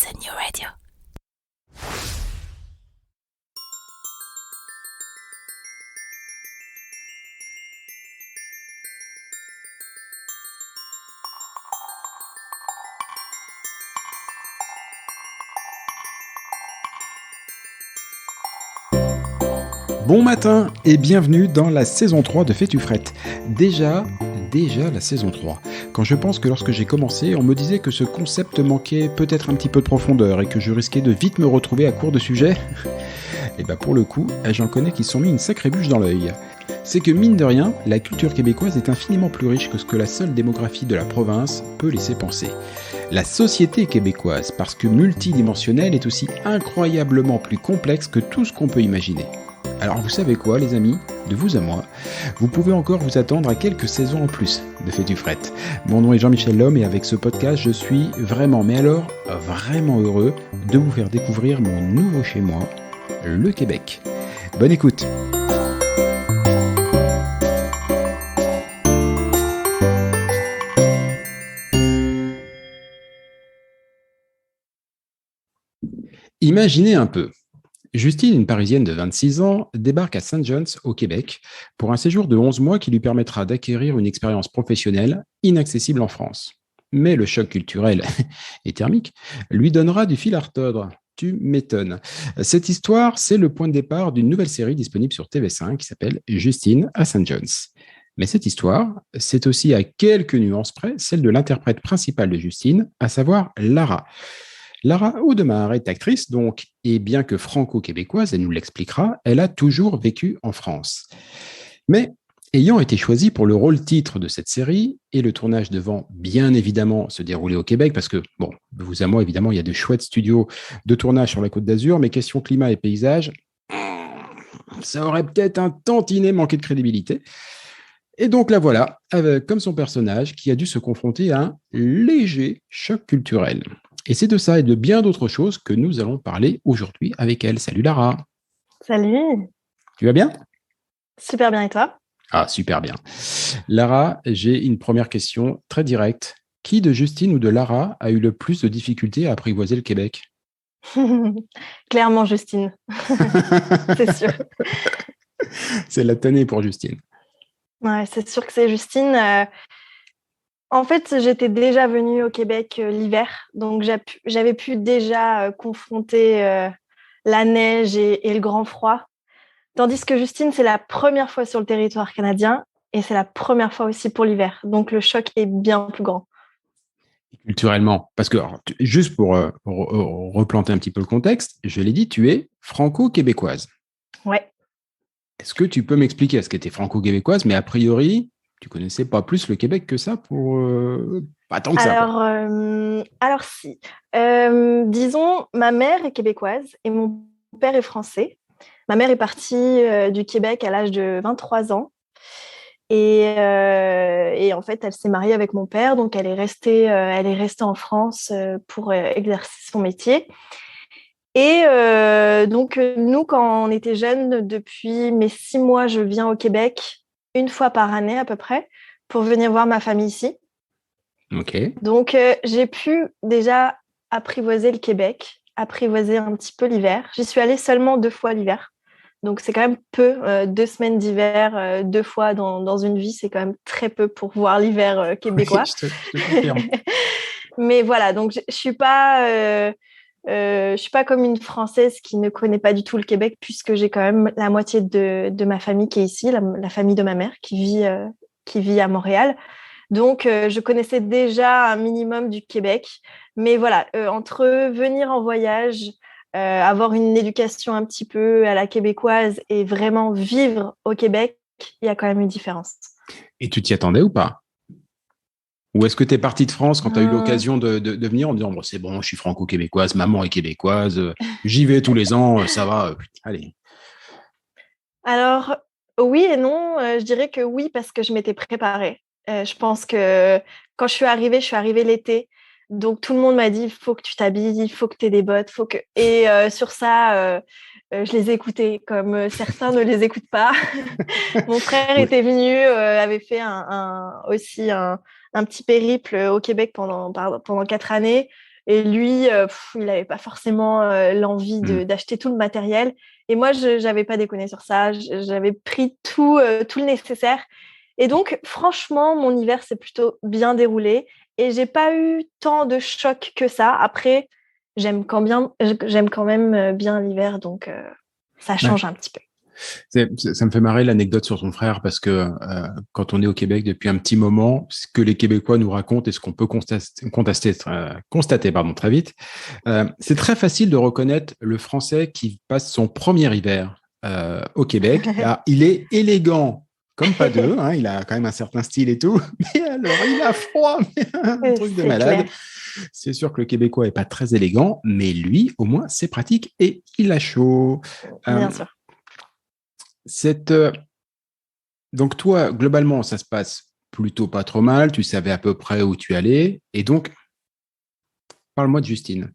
a new radio. Bon matin et bienvenue dans la saison 3 de Fais-tu frette. Déjà la saison 3. Quand je pense que lorsque j'ai commencé, on me disait que ce concept manquait peut-être un petit peu de profondeur et que je risquais de vite me retrouver à court de sujets. Et bah pour le coup, j'en connais qui se sont mis une sacrée bûche dans l'œil. C'est que mine de rien, la culture québécoise est infiniment plus riche que ce que la seule démographie de la province peut laisser penser. La société québécoise, parce que multidimensionnelle, est aussi incroyablement plus complexe que tout ce qu'on peut imaginer. Alors vous savez quoi les amis, de vous à moi, vous pouvez encore vous attendre à quelques saisons en plus de Fais-tu frette. Mon nom est Jean-Michel Lhomme et avec ce podcast je suis vraiment, mais alors vraiment heureux de vous faire découvrir mon nouveau chez moi, le Québec. Bonne écoute. Imaginez un peu. Justine, une Parisienne de 26 ans, débarque à St. John's, au Québec, pour un séjour de 11 mois qui lui permettra d'acquérir une expérience professionnelle inaccessible en France. Mais le choc culturel et thermique lui donnera du fil à retordre. Tu m'étonnes. Cette histoire, c'est le point de départ d'une nouvelle série disponible sur TV5 qui s'appelle Justine à St. John's. Mais cette histoire, c'est aussi à quelques nuances près celle de l'interprète principale de Justine, à savoir Lara. Lara Audemars est actrice, donc, et bien que franco-québécoise, elle nous l'expliquera, elle a toujours vécu en France. Mais, ayant été choisie pour le rôle titre de cette série, et le tournage devant bien évidemment se dérouler au Québec, parce que, bon, de vous à moi, évidemment, il y a de chouettes studios de tournage sur la Côte d'Azur, mais question climat et paysage, ça aurait peut-être un tantinet manqué de crédibilité. Et donc la voilà, comme son personnage, qui a dû se confronter à un léger choc culturel. Et c'est de ça et de bien d'autres choses que nous allons parler aujourd'hui avec elle. Salut Lara. Salut. Tu vas bien? Super bien et toi? Ah, super bien. Lara, j'ai une première question très directe. Qui de Justine ou de Lara a eu le plus de difficultés à apprivoiser le Québec? Clairement Justine, c'est sûr. C'est la tannée pour Justine. Ouais, c'est sûr que c'est Justine. En fait, j'étais déjà venue au Québec l'hiver, donc j'avais pu déjà confronter la neige et le grand froid. Tandis que Justine, c'est la première fois sur le territoire canadien et c'est la première fois aussi pour l'hiver. Donc le choc est bien plus grand. Culturellement, parce que alors, juste pour replanter un petit peu le contexte, je l'ai dit, tu es franco-québécoise. Ouais. Est-ce que tu peux m'expliquer ce qu'était franco-québécoise, mais a priori, tu connaissais pas plus le Québec que ça pour pas tant que ça, quoi. Alors si. Disons, ma mère est québécoise et mon père est français. Ma mère est partie du Québec à l'âge de 23 ans. Et en fait, elle s'est mariée avec mon père, donc elle est restée en France pour exercer son métier. Et donc, nous, quand on était jeunes, depuis mes 6 mois, je viens au Québec une fois par année à peu près pour venir voir ma famille ici. Ok. Donc, j'ai pu déjà apprivoiser le Québec, apprivoiser un petit peu l'hiver. J'y suis allée seulement 2 fois l'hiver. Donc, c'est quand même peu. 2 semaines d'hiver, 2 fois dans une vie, c'est quand même très peu pour voir l'hiver Oui, québécois. je te confirme. Mais voilà, donc je suis pas comme une Française qui ne connaît pas du tout le Québec, puisque j'ai quand même la moitié de ma famille qui est ici, la famille de ma mère qui vit à Montréal. Donc, je connaissais déjà un minimum du Québec. Mais voilà, entre venir en voyage, avoir une éducation un petit peu à la québécoise et vraiment vivre au Québec, il y a quand même une différence. Et tu t'y attendais ou pas? Ou est-ce que tu es partie de France quand tu as eu Hum, l'occasion de venir en me disant bon, c'est bon, je suis franco-québécoise, maman est québécoise, j'y vais tous les ans, ça va, allez. Alors, oui et non. Je dirais que oui, parce que je m'étais préparée. Je pense que quand je suis arrivée l'été. Donc, tout le monde m'a dit, il faut que tu t'habilles, il faut que tu aies des bottes. Faut que... Et sur ça, je les écoutais, comme certains ne les écoutent pas. Mon frère Oui. était venu, avait fait aussi un petit périple au Québec pendant 4 années. Et lui, il n'avait pas forcément l'envie d'acheter tout le matériel. Et moi, je n'avais pas déconné sur ça. J'avais pris tout le nécessaire. Et donc, franchement, mon hiver s'est plutôt bien déroulé. Et j'ai pas eu tant de chocs que ça. Après, j'aime quand même bien l'hiver. Donc, ça change un petit peu. Ça me fait marrer l'anecdote sur ton frère parce que quand on est au Québec depuis un petit moment, ce que les Québécois nous racontent et ce qu'on peut constater très vite, c'est très facile de reconnaître le Français qui passe son premier hiver au Québec. Alors, il est élégant comme pas deux, hein, il a quand même un certain style et tout, mais alors il a froid, un truc de malade. Clair. C'est sûr que le Québécois est pas très élégant, mais lui, au moins, c'est pratique et il a chaud. Bien sûr. Donc toi, globalement, ça se passe plutôt pas trop mal, tu savais à peu près où tu allais, et donc, parle-moi de Justine.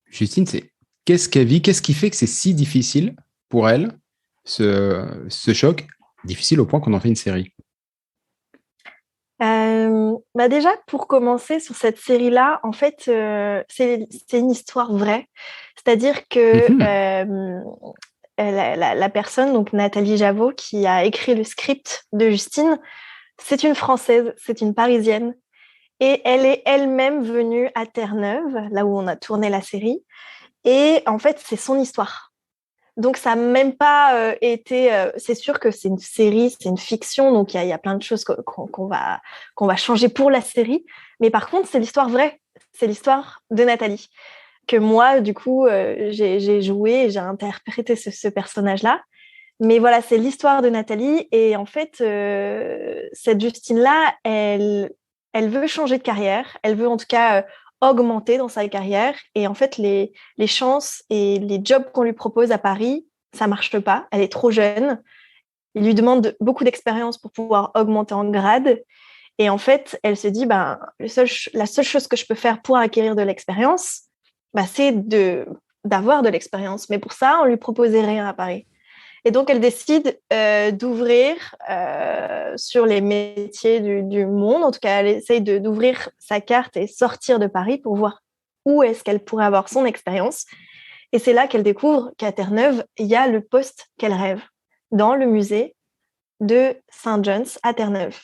Justine, qu'est-ce qu'elle vit, qu'est-ce qui fait que c'est si difficile pour elle, ce choc, difficile au point qu'on en fait une série? Déjà, pour commencer sur cette série-là, en fait, c'est une histoire vraie. C'est-à-dire que la personne, donc Nathalie Javot, qui a écrit le script de Justine, c'est une Française, c'est une Parisienne. Et elle est elle-même venue à Terre-Neuve, là où on a tourné la série. Et en fait, c'est son histoire. Donc, ça n'a même pas été... c'est sûr que c'est une série, c'est une fiction, donc il y a plein de choses qu'on va changer pour la série. Mais par contre, c'est l'histoire vraie. C'est l'histoire de Nathalie. Que moi, du coup, j'ai joué et j'ai interprété ce personnage-là. Mais voilà, c'est l'histoire de Nathalie. Et en fait, cette Justine-là, elle veut changer de carrière. Elle veut en tout cas augmenter dans sa carrière. Et en fait, les chances et les jobs qu'on lui propose à Paris, ça ne marche pas. Elle est trop jeune. Il lui demande beaucoup d'expérience pour pouvoir augmenter en grade. Et en fait, elle se dit, la seule chose que je peux faire pour acquérir de l'expérience, c'est d'avoir de l'expérience. Mais pour ça, on ne lui proposait rien à Paris. Et donc, elle décide d'ouvrir sur les métiers du monde. En tout cas, elle essaye d'ouvrir sa carte et sortir de Paris pour voir où est-ce qu'elle pourrait avoir son expérience. Et c'est là qu'elle découvre qu'à Terre-Neuve, il y a le poste qu'elle rêve dans le musée de Saint-John's à Terre-Neuve.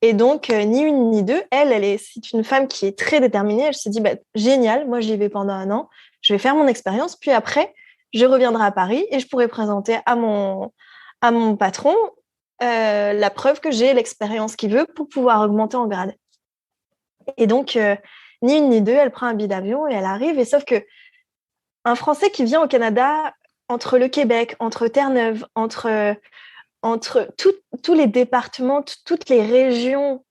Et donc, ni une ni deux, c'est une femme qui est très déterminée. Elle se dit, génial, moi, j'y vais pendant 1 an. Je vais faire mon expérience. Puis après, je reviendrai à Paris et je pourrai présenter à mon patron la preuve que j'ai l'expérience qu'il veut pour pouvoir augmenter en grade. Et donc, ni une ni deux, elle prend un billet d'avion et elle arrive. Et sauf que un Français qui vient au Canada, entre le Québec, entre Terre-Neuve, entre tous les départements, toutes les régions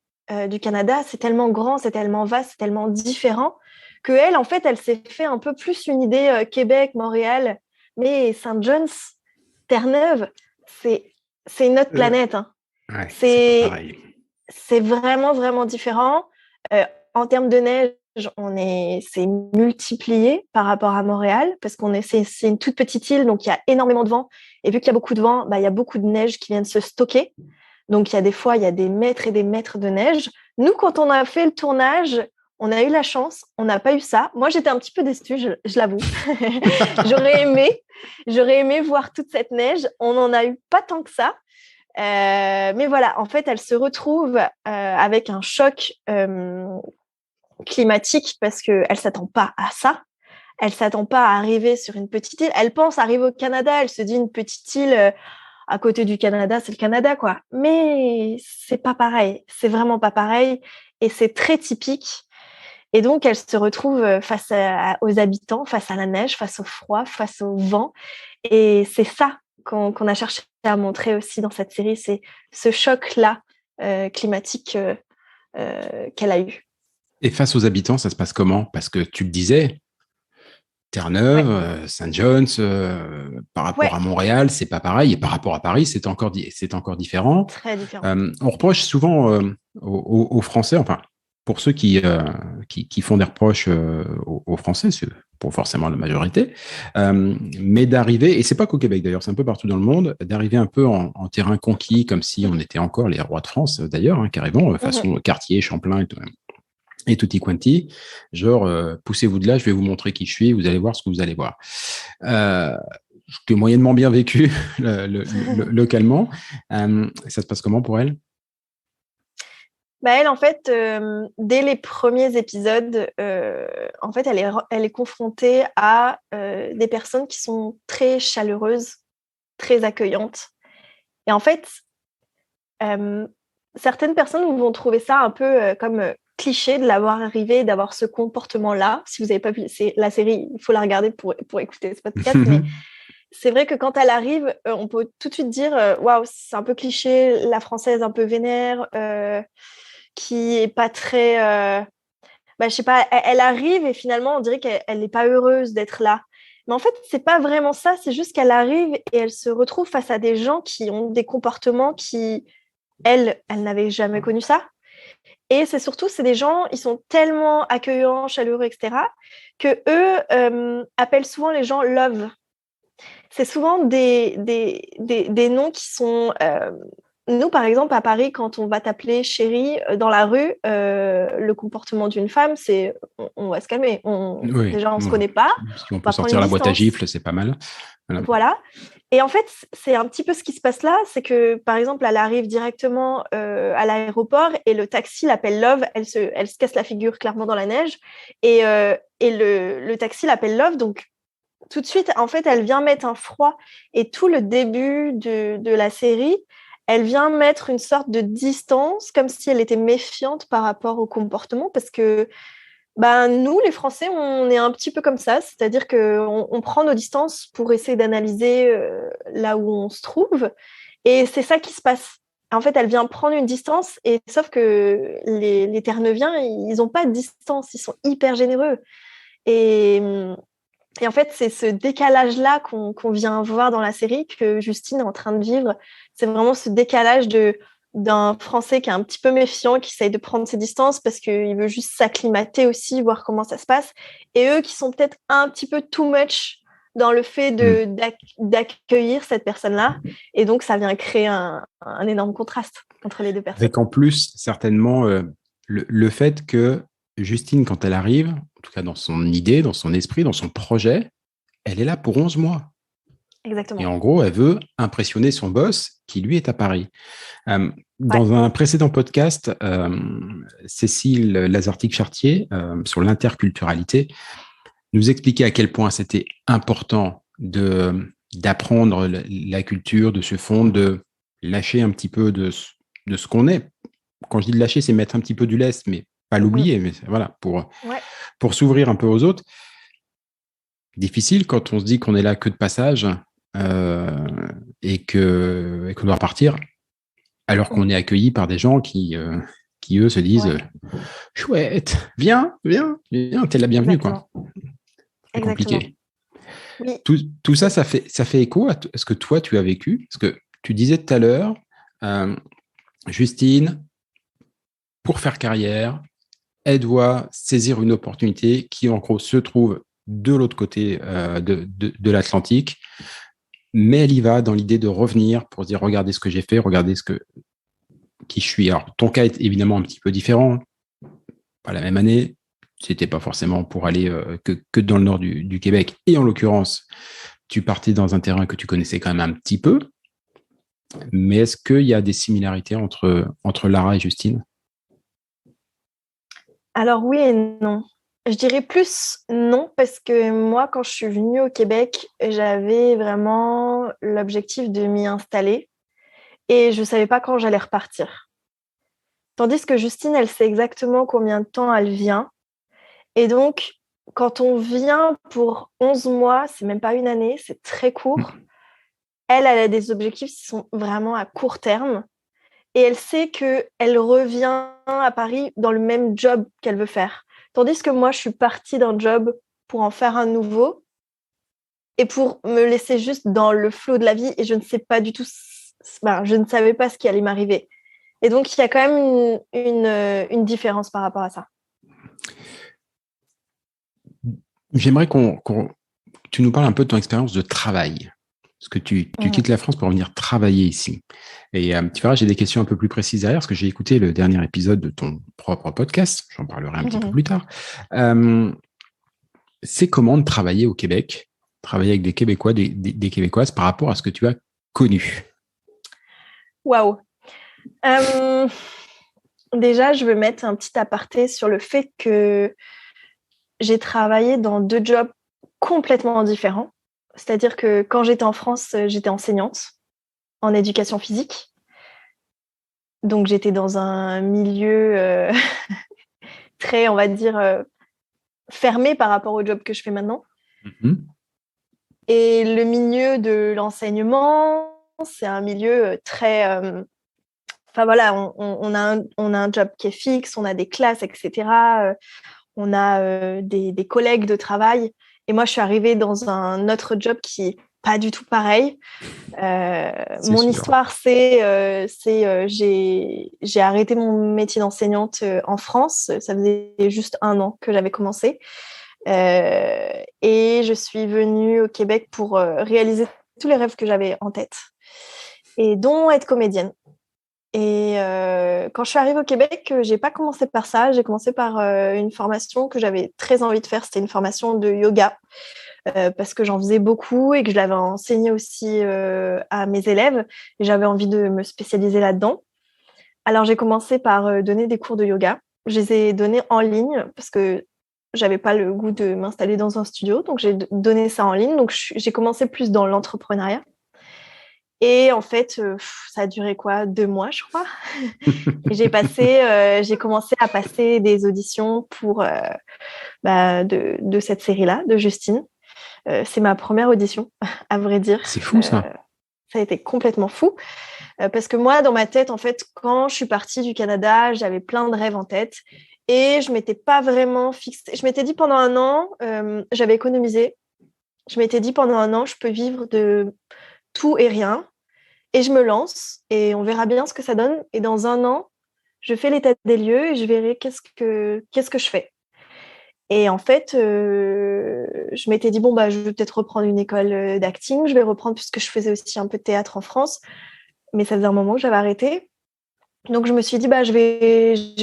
du Canada, c'est tellement grand, c'est tellement vaste, c'est tellement différent qu'elle, en fait, elle s'est fait un peu plus une idée Québec, Montréal, mais Saint-John's, Terre-Neuve, c'est une autre planète. Hein. Ouais, c'est pas pareil. C'est vraiment, vraiment différent. En termes de neige, c'est multiplié par rapport à Montréal parce c'est une toute petite île, donc il y a énormément de vent. Et vu qu'il y a beaucoup de vent, il y a beaucoup de neige qui vient de se stocker. Donc, il y a des mètres et des mètres de neige. Nous, quand on a fait le tournage, on a eu la chance, on n'a pas eu ça. Moi, j'étais un petit peu déçue, je l'avoue. J'aurais aimé voir toute cette neige. On n'en a eu pas tant que ça. Mais voilà, en fait, elle se retrouve avec un choc climatique parce qu'elle ne s'attend pas à ça. Elle ne s'attend pas à arriver sur une petite île. Elle pense arriver au Canada. Elle se dit une petite île à côté du Canada, c'est le Canada, quoi. Mais c'est pas pareil. C'est vraiment pas pareil. Et c'est très typique. Et donc, elle se retrouve face aux habitants, face à la neige, face au froid, face au vent. Et c'est ça qu'on a cherché à montrer aussi dans cette série. C'est ce choc-là climatique qu'elle a eu. Et face aux habitants, ça se passe comment? Parce que tu le disais, Terre-Neuve, Saint-John's, par rapport à Montréal, c'est pas pareil. Et par rapport à Paris, c'est encore différent. Très différent. On reproche souvent aux Français, enfin, pour ceux qui font des reproches aux Français, c'est pour forcément la majorité, mais d'arriver, et c'est pas qu'au Québec d'ailleurs, c'est un peu partout dans le monde, d'arriver un peu en terrain conquis, comme si on était encore les rois de France d'ailleurs, carrément, façon Cartier, Champlain et tout. et tutti quanti, genre poussez-vous de là, je vais vous montrer qui je suis, vous allez voir ce que vous allez voir. Je l'ai moyennement bien vécu localement. Ça se passe comment pour elle? Bah elle, en fait, dès les premiers épisodes, en fait, elle est confrontée à des personnes qui sont très chaleureuses, très accueillantes. Et en fait, certaines personnes vont trouver ça un peu comme cliché de l'avoir arrivé, d'avoir ce comportement-là. Si vous n'avez pas vu la série, il faut la regarder pour écouter ce podcast. Mais c'est vrai que quand elle arrive, on peut tout de suite dire waouh, c'est un peu cliché, la française un peu vénère, qui est pas très. Bah, je sais pas, elle arrive et finalement, on dirait qu'elle n'est pas heureuse d'être là. Mais en fait, c'est pas vraiment ça, c'est juste qu'elle arrive et elle se retrouve face à des gens qui ont des comportements qui, elle n'avait jamais connu ça. Et c'est des gens, ils sont tellement accueillants, chaleureux, etc., que eux appellent souvent les gens love. C'est souvent des noms qui sont. Nous, par exemple, à Paris, quand on va t'appeler chérie dans la rue, le comportement d'une femme, c'est on va se calmer. Oui, Déjà, on ne se bon. connaît pas, Si on on peut va prendre une sortir la boîte à distance. gifles, c'est pas mal. Voilà. Voilà. Et en fait, c'est un petit peu ce qui se passe là, c'est que, par exemple, elle arrive directement à l'aéroport et le taxi l'appelle Love, elle se casse la figure clairement dans la neige, et le taxi l'appelle Love, donc tout de suite, en fait, elle vient mettre un froid. Et tout le début de la série, elle vient mettre une sorte de distance, comme si elle était méfiante par rapport au comportement, parce que ben, nous, les Français, on est un petit peu comme ça, c'est-à-dire qu'on prend nos distances pour essayer d'analyser là où on se trouve. Et c'est ça qui se passe. En fait, elle vient prendre une distance, et sauf que les Terre-Neuviens, ils n'ont pas de distance, ils sont hyper généreux. Et, et en fait, c'est ce décalage-là qu'on vient voir dans la série que Justine est en train de vivre. C'est vraiment ce décalage d'un Français qui est un petit peu méfiant, qui essaye de prendre ses distances parce qu'il veut juste s'acclimater aussi, voir comment ça se passe. Et eux qui sont peut-être un petit peu too much dans le fait d'accueillir cette personne-là. Et donc, ça vient créer un énorme contraste entre les deux personnes. Avec en plus, certainement, le fait que Justine, quand elle arrive, en tout cas dans son idée, dans son esprit, dans son projet, elle est là pour 11 mois. Et Exactement. en gros, elle veut impressionner son boss qui, lui, est à Paris. Dans Ouais. un précédent podcast, Cécile Lazartique-Chartier, sur l'interculturalité, nous expliquait à quel point c'était important d'apprendre la culture, de se fondre, de lâcher un petit peu de ce qu'on est. Quand je dis de lâcher, c'est mettre un petit peu du lest, mais pas l'oublier, mais voilà, Ouais. pour s'ouvrir un peu aux autres. Difficile quand on se dit qu'on est là que de passage et qu'on doit partir, alors qu'on est accueilli par des gens qui eux, se disent Ouais. chouette, viens, t'es la bienvenue, quoi. Exactement. C'est Exactement. compliqué. Oui. Tout ça, ça fait écho à ce que toi, tu as vécu. Parce que tu disais tout à l'heure, Justine, pour faire carrière, elle doit saisir une opportunité qui, en gros, se trouve de l'autre côté de l'Atlantique. Mais elle y va dans l'idée de revenir pour se dire, regardez ce que j'ai fait, regardez qui je suis. Alors, ton cas est évidemment un petit peu différent. Pas la même année, c'était pas forcément pour aller que dans le nord du Québec. Et en l'occurrence, tu partais dans un terrain que tu connaissais quand même un petit peu. Mais est-ce qu'il y a des similarités entre Lara et Justine? Alors oui et non. Je dirais plus non, parce que moi, quand je suis venue au Québec, j'avais vraiment l'objectif de m'y installer et je ne savais pas quand j'allais repartir. Tandis que Justine, elle sait exactement combien de temps elle vient. Et donc, quand on vient pour 11 mois, c'est même pas une année, c'est très court. Elle a des objectifs qui sont vraiment à court terme. Et elle sait qu'elle revient à Paris dans le même job qu'elle veut faire. Tandis que moi, je suis partie d'un job pour en faire un nouveau et pour me laisser juste dans le flot de la vie, et je ne sais pas du tout, je ne savais pas ce qui allait m'arriver. Et donc, il y a quand même une différence par rapport à ça. J'aimerais que tu nous parles un peu de ton expérience de travail. Parce que tu quittes la France pour venir travailler ici. Et tu verras, j'ai des questions un peu plus précises derrière, parce que j'ai écouté le dernier épisode de ton propre podcast. J'en parlerai un petit peu plus tard. C'est comment de travailler au Québec, travailler avec des Québécois, des Québécoises par rapport à ce que tu as connu? Waouh. Déjà, je veux mettre un petit aparté sur le fait que j'ai travaillé dans 2 jobs complètement différents. C'est-à-dire que quand j'étais en France, j'étais enseignante en éducation physique. Donc, j'étais dans un milieu très, on va dire, fermé par rapport au job que je fais maintenant. Et le milieu de l'enseignement, c'est un milieu très... Enfin voilà, on a un job qui est fixe, on a des classes, etc. On a des collègues de travail. Et moi, je suis arrivée dans un autre job qui est pas du tout pareil. Mon sûr. histoire, j'ai arrêté mon métier d'enseignante en France. Ça faisait juste 1 an que j'avais commencé. Et je suis venue au Québec pour réaliser tous les rêves que j'avais en tête, et dont être comédienne. Et quand je suis arrivée au Québec, j'ai pas commencé par ça. J'ai commencé par une formation que j'avais très envie de faire. C'était une formation de yoga parce que j'en faisais beaucoup et que je l'avais enseigné aussi à mes élèves. Et j'avais envie de me spécialiser là-dedans. Alors j'ai commencé par donner des cours de yoga. Je les ai donnés en ligne parce que j'avais pas le goût de m'installer dans un studio. Donc j'ai donné ça en ligne. Donc j'ai commencé plus dans l'entrepreneuriat. Et en fait, ça a duré 2 mois, je crois. Et j'ai commencé à passer des auditions pour de cette série-là, de Justine. C'est ma première audition, à vrai dire. C'est fou, ça. Ça a été complètement fou. Parce que moi, dans ma tête, en fait, quand je suis partie du Canada, j'avais plein de rêves en tête. Et je ne m'étais pas vraiment fixée. Je m'étais dit pendant 1 an, j'avais économisé. Je m'étais dit pendant 1 an, je peux vivre de tout et rien. Et je me lance et on verra bien ce que ça donne. Et dans 1 an, je fais l'état des lieux et je verrai qu'est-ce que je fais. Et en fait, je m'étais dit, bon, je vais peut-être reprendre une école d'acting. Je vais reprendre, puisque je faisais aussi un peu de théâtre en France. Mais ça faisait un moment que j'avais arrêté. Donc, je me suis dit, je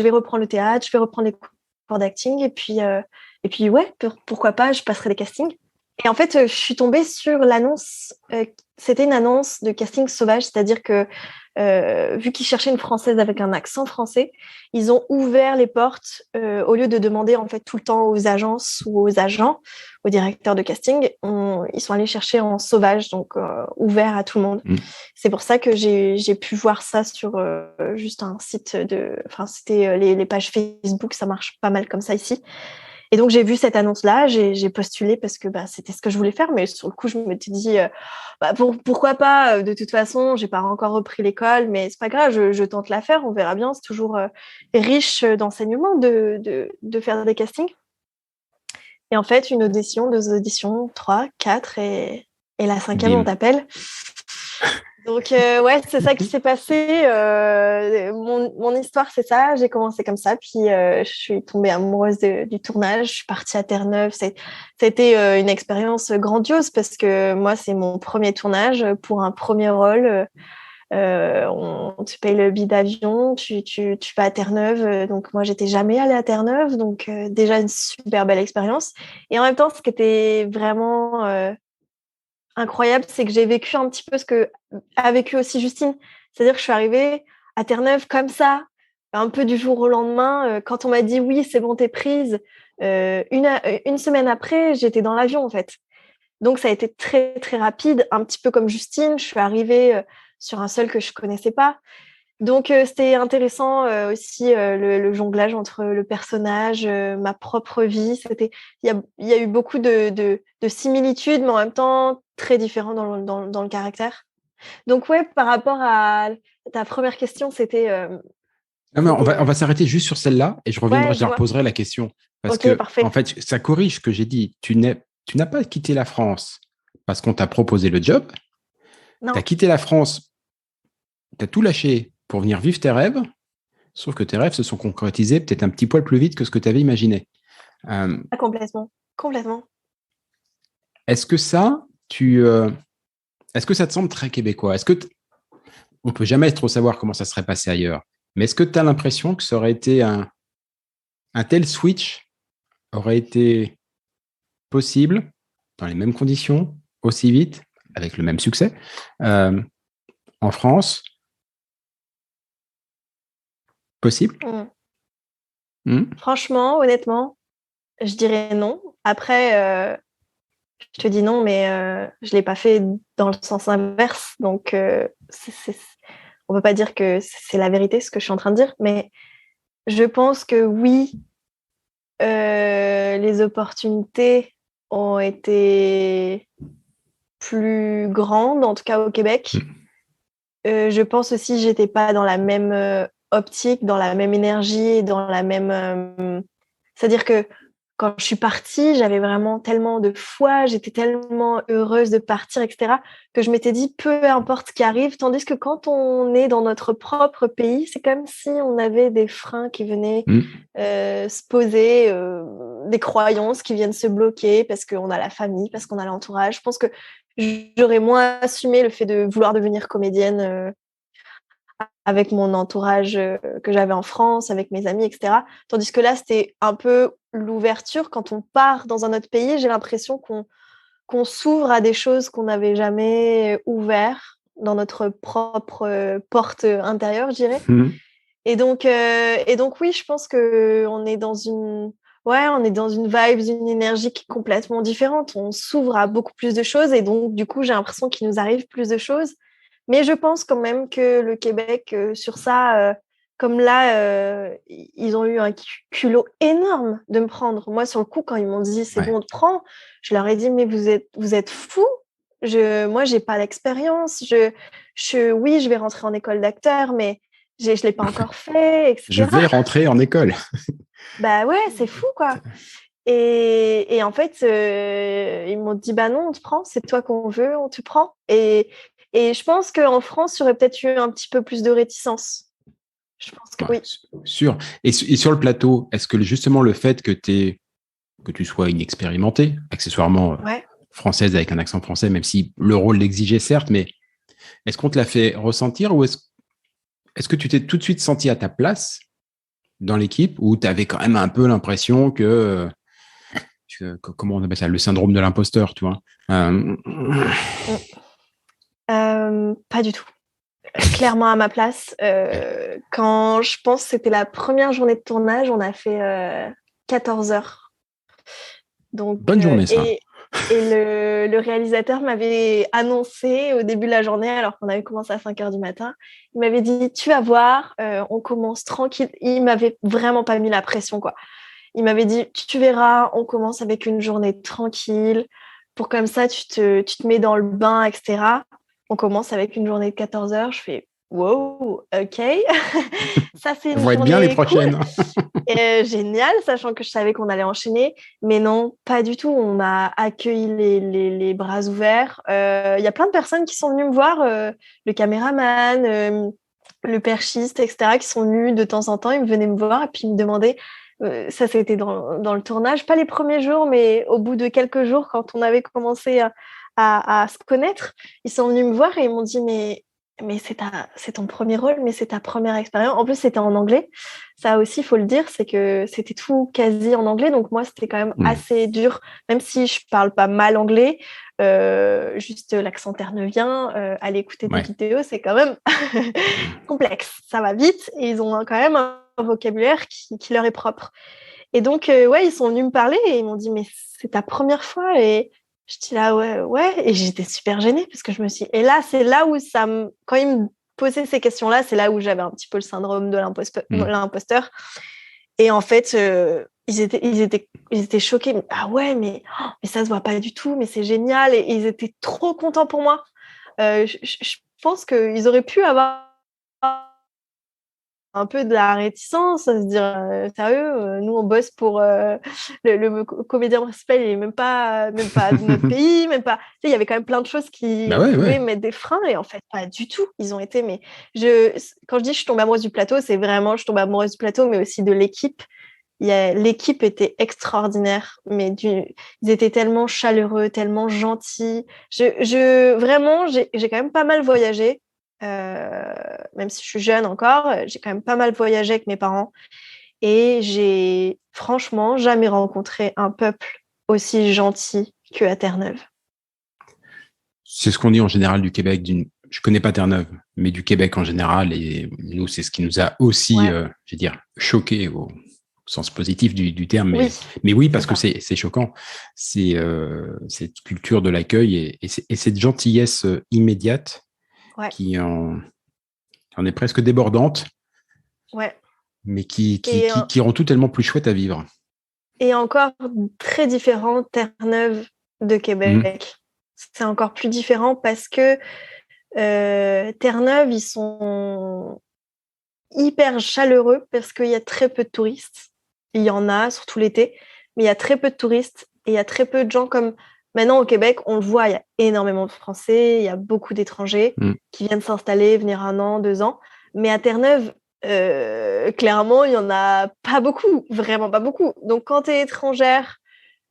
vais reprendre le théâtre, je vais reprendre les cours d'acting. Et puis ouais, pourquoi pas, je passerai les castings. Et en fait, je suis tombée sur l'annonce. C'était une annonce de casting sauvage, c'est-à-dire que vu qu'ils cherchaient une Française avec un accent français, ils ont ouvert les portes au lieu de demander en fait tout le temps aux agences ou aux agents, aux directeurs de casting. Ils sont allés chercher en sauvage, donc ouvert à tout le monde. C'est pour ça que j'ai pu voir ça sur juste un site enfin c'était les pages Facebook, ça marche pas mal comme ça ici. Et donc, j'ai vu cette annonce-là, j'ai postulé parce que c'était ce que je voulais faire. Mais sur le coup, je m'étais dit, pourquoi pas. De toute façon, j'ai pas encore repris l'école, mais c'est pas grave, je tente l'affaire, on verra bien. C'est toujours riche d'enseignement de faire des castings. Et en fait, une audition, 2 auditions, 3, 4 et la 5e, on t'appelle. Donc, ouais, c'est ça qui s'est passé. Mon histoire, c'est ça. J'ai commencé comme ça. Puis, je suis tombée amoureuse du tournage. Je suis partie à Terre-Neuve. C'était une expérience grandiose parce que moi, c'est mon premier tournage pour un premier rôle. On te paye le billet d'avion. Tu vas à Terre-Neuve. Donc, moi, j'étais jamais allée à Terre-Neuve. Donc, déjà, une super belle expérience. Et en même temps, ce qui était vraiment... incroyable, c'est que j'ai vécu un petit peu ce que a vécu aussi Justine. C'est-à-dire que je suis arrivée à Terre-Neuve comme ça, un peu du jour au lendemain. Quand on m'a dit oui, c'est bon, t'es prise, une semaine après, j'étais dans l'avion en fait. Donc ça a été très très rapide, un petit peu comme Justine. Je suis arrivée sur un sol que je connaissais pas. Donc c'était intéressant aussi le jonglage entre le personnage, ma propre vie. Il y a eu beaucoup de similitudes, mais en même temps très différents dans le caractère. Donc ouais, par rapport à ta première question, c'était. Non, mais on va s'arrêter juste sur celle-là et je reviendrai, Ouais, je la dis-moi. reposerai la question. Parce Ok, que, parfait. en fait, ça corrige ce que j'ai dit. Tu n'as pas quitté la France parce qu'on t'a proposé le job. Tu as Non, quitté la France, tu as tout lâché pour venir vivre tes rêves, sauf que tes rêves se sont concrétisés peut-être un petit poil plus vite que ce que tu avais imaginé. pas complètement. Complètement. Est-ce que ça, tu Est-ce que ça te semble très québécois? On peut jamais trop savoir comment ça serait passé ailleurs, mais est-ce que tu as l'impression que ça aurait été un tel switch aurait été possible dans les mêmes conditions, aussi vite, avec le même succès, euh, en France? Possible? Franchement, honnêtement, je dirais non. Après, je te dis non, mais je ne l'ai pas fait dans le sens inverse. Donc, on ne peut pas dire que c'est la vérité, ce que je suis en train de dire. Mais je pense que oui, les opportunités ont été plus grandes, en tout cas au Québec. Je pense aussi que je n'étais pas dans la même optique, dans la même énergie, dans la même... C'est-à-dire que quand je suis partie, j'avais vraiment tellement de foi, j'étais tellement heureuse de partir, etc., que je m'étais dit, peu importe ce qui arrive, tandis que quand on est dans notre propre pays, c'est comme si on avait des freins qui venaient se poser, des croyances qui viennent se bloquer parce qu'on a la famille, parce qu'on a l'entourage. Je pense que j'aurais moins assumé le fait de vouloir devenir comédienne avec mon entourage que j'avais en France, avec mes amis, etc. Tandis que là, c'était un peu l'ouverture. Quand on part dans un autre pays, j'ai l'impression qu'on s'ouvre à des choses qu'on n'avait jamais ouvertes dans notre propre porte intérieure, je dirais. Et donc, oui, je pense qu'on est dans on est dans une vibe, une énergie qui est complètement différente. On s'ouvre à beaucoup plus de choses et donc, du coup, j'ai l'impression qu'il nous arrive plus de choses. Mais je pense quand même que le Québec, sur ça, comme là, ils ont eu un culot énorme de me prendre. Moi, sur le coup, quand ils m'ont dit c'est bon, on te prend, je leur ai dit mais vous êtes fous. Moi, j'ai pas l'expérience. Oui, je vais rentrer en école d'acteur, mais je l'ai pas encore fait, etc. Je vais rentrer en école. Bah ouais, c'est fou, quoi. Et en fait, ils m'ont dit, bah non, on te prend, c'est toi qu'on veut, on te prend. Et je pense qu'en France, il y aurait peut-être eu un petit peu plus de réticence. Je pense que oui. Sûr. Et sur le plateau, est-ce que justement le fait que tu sois inexpérimentée, accessoirement française avec un accent français, même si le rôle l'exigeait certes, mais est-ce qu'on te l'a fait ressentir ou est-ce que tu t'es tout de suite senti à ta place dans l'équipe ou tu avais quand même un peu l'impression comment on appelle ça, le syndrome de l'imposteur, tu vois? Pas du tout. Clairement à ma place. Quand je pense que c'était la première journée de tournage, on a fait 14 heures. Donc, bonne journée, ça. Et le réalisateur m'avait annoncé au début de la journée, alors qu'on avait commencé à 5 heures du matin, il m'avait dit, tu vas voir, on commence tranquille. Il m'avait vraiment pas mis la pression, quoi. Il m'avait dit, tu verras, on commence avec une journée tranquille, pour comme ça, tu te mets dans le bain, etc. On commence avec une journée de 14 heures. Je fais, wow, ok. Ça, c'est une journée être bien les prochaines. Cool. Génial, sachant que je savais qu'on allait enchaîner. Mais non, pas du tout. On m'a accueilli les bras ouverts. Il y a plein de personnes qui sont venues me voir, le caméraman, le perchiste, etc., qui sont venus de temps en temps. Ils venaient me voir et puis ils me demandaient, ça c'était dans le tournage, pas les premiers jours, mais au bout de quelques jours, quand on avait commencé à se connaître, ils sont venus me voir et ils m'ont dit, mais c'est ton premier rôle, mais c'est ta première expérience. En plus, c'était en anglais. Ça aussi, il faut le dire, c'est que c'était tout quasi en anglais. Donc moi, c'était quand même assez dur, même si je parle pas mal anglais. Juste l'accent ternevien, aller écouter des vidéos, c'est quand même complexe. Ça va vite et ils ont quand même un vocabulaire qui leur est propre. Et donc, ils sont venus me parler et ils m'ont dit, mais c'est ta première fois et je dis là, ouais. Et j'étais super gênée parce que je me suis... Et là, c'est là où quand ils me posaient ces questions-là, c'est là où j'avais un petit peu le syndrome de l'imposteur. Et en fait, ils étaient choqués. Ah ouais, mais ça se voit pas du tout, mais c'est génial. Et ils étaient trop contents pour moi. Je pense qu'ils auraient pu avoir un peu de la réticence à se dire sérieux, nous on bosse pour le comédien principal, il est même pas de notre pays, même pas. Tu sais, il y avait quand même plein de choses qui pouvaient mettre des freins et en fait pas du tout. Ils ont été, mais quand je dis je tombe amoureuse du plateau, c'est vraiment je tombe amoureuse du plateau, mais aussi de l'équipe L'équipe était extraordinaire, mais ils étaient tellement chaleureux, tellement gentils. Vraiment, j'ai quand même pas mal voyagé, même si je suis jeune encore, j'ai quand même pas mal voyagé avec mes parents. Et j'ai franchement jamais rencontré un peuple aussi gentil qu'à Terre-Neuve. C'est ce qu'on dit en général du Québec. Je connais pas Terre-Neuve, mais du Québec en général. Et nous, c'est ce qui nous a aussi, Ouais. je veux dire, choqué au sens positif du terme. Oui, Mais oui, parce c'est que ça. c'est choquant. C'est cette culture de l'accueil et cette gentillesse immédiate Ouais, qui en est presque débordante, ouais. mais qui, qui, Et, qui, qui rend tout tellement plus chouette à vivre. et encore très différent Terre-Neuve de Mhm. Québec. C'est encore plus différent parce que Terre-Neuve, ils sont hyper chaleureux parce qu'il y a très peu de touristes. Il y en a, surtout l'été, mais il y a très peu de touristes et il y a très peu de gens comme maintenant au Québec, on le voit, il y a énormément de Français, il y a beaucoup d'étrangers Mhm. qui viennent s'installer, venir 1 an, 2 ans. Mais à Terre-Neuve, clairement, il n'y en a pas beaucoup, vraiment pas beaucoup. Donc quand tu es étrangère,